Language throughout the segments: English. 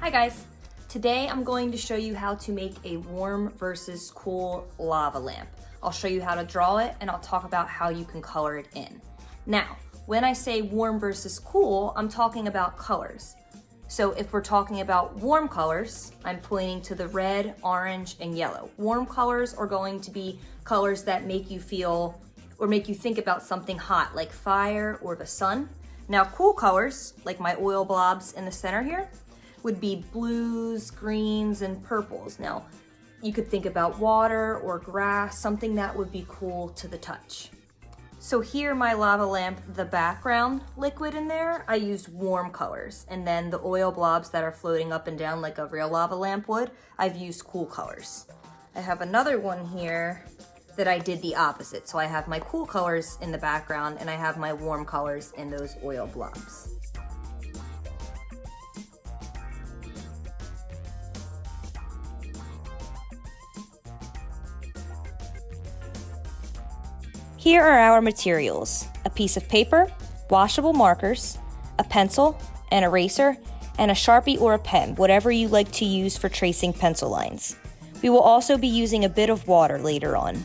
Hi guys! Today I'm going to show you how to make a warm versus cool lava lamp. I'll show you how to draw it and I'll talk about how you can color it in. Now, when I say warm versus cool, I'm talking about colors. So if we're talking about warm colors, I'm pointing to the red, orange, and yellow. Warm colors are going to be colors that make you feel or make you think about something hot, like fire or the sun. Now cool colors, like my oil blobs in the center here, would be blues, greens, and purples. Now, you could think about water or grass, something that would be cool to the touch. So here, my lava lamp, the background liquid in there, I used warm colors. And then the oil blobs that are floating up and down like a real lava lamp would, I've used cool colors. I have another one here that I did the opposite. So I have my cool colors in the background and I have my warm colors in those oil blobs. Here are our materials: a piece of paper, washable markers, a pencil, an eraser, and a Sharpie or a pen, whatever you like to use for tracing pencil lines. We will also be using a bit of water later on.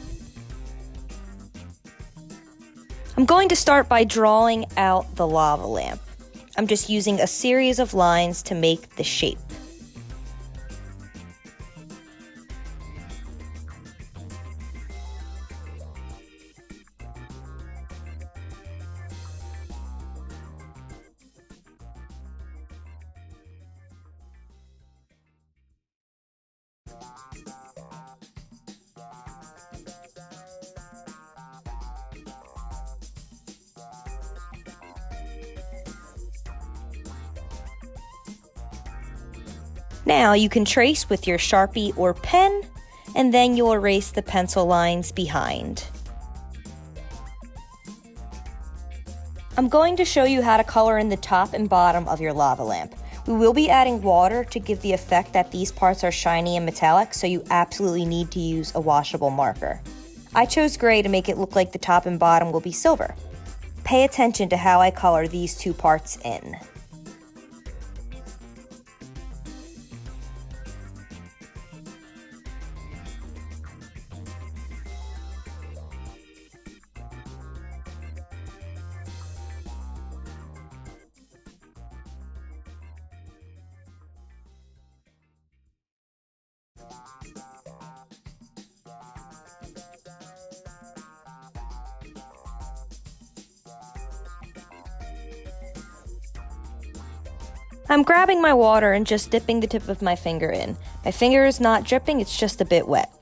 I'm going to start by drawing out the lava lamp. I'm just using a series of lines to make the shape. Now you can trace with your Sharpie or pen, and then you'll erase the pencil lines behind. I'm going to show you how to color in the top and bottom of your lava lamp. We will be adding water to give the effect that these parts are shiny and metallic, so you absolutely need to use a washable marker. I chose gray to make it look like the top and bottom will be silver. Pay attention to how I color these two parts in. I'm grabbing my water and just dipping the tip of my finger in. My finger is not dripping, it's just a bit wet.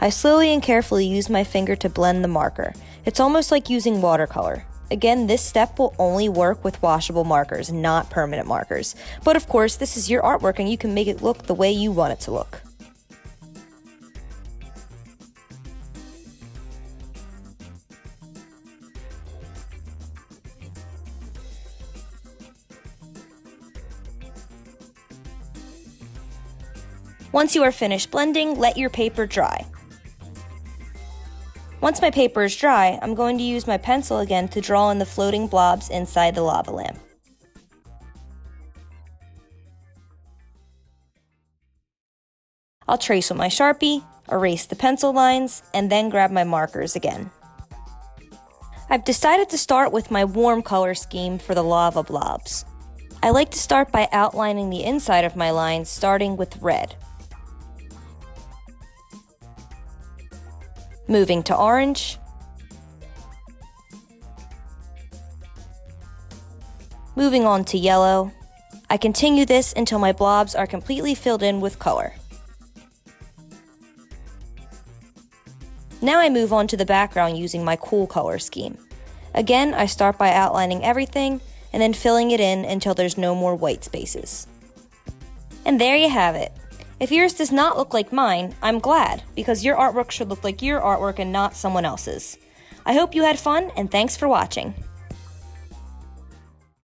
I slowly and carefully use my finger to blend the marker. It's almost like using watercolor. Again, this step will only work with washable markers, not permanent markers. But of course, this is your artwork and you can make it look the way you want it to look. Once you are finished blending, let your paper dry. Once my paper is dry, I'm going to use my pencil again to draw in the floating blobs inside the lava lamp. I'll trace with my Sharpie, erase the pencil lines, and then grab my markers again. I've decided to start with my warm color scheme for the lava blobs. I like to start by outlining the inside of my lines, starting with red. Moving to orange, moving on to yellow. I continue this until my blobs are completely filled in with color. Now I move on to the background using my cool color scheme. Again, I start by outlining everything and then filling it in until there's no more white spaces. And there you have it. If yours does not look like mine, I'm glad, because your artwork should look like your artwork and not someone else's. I hope you had fun, and thanks for watching.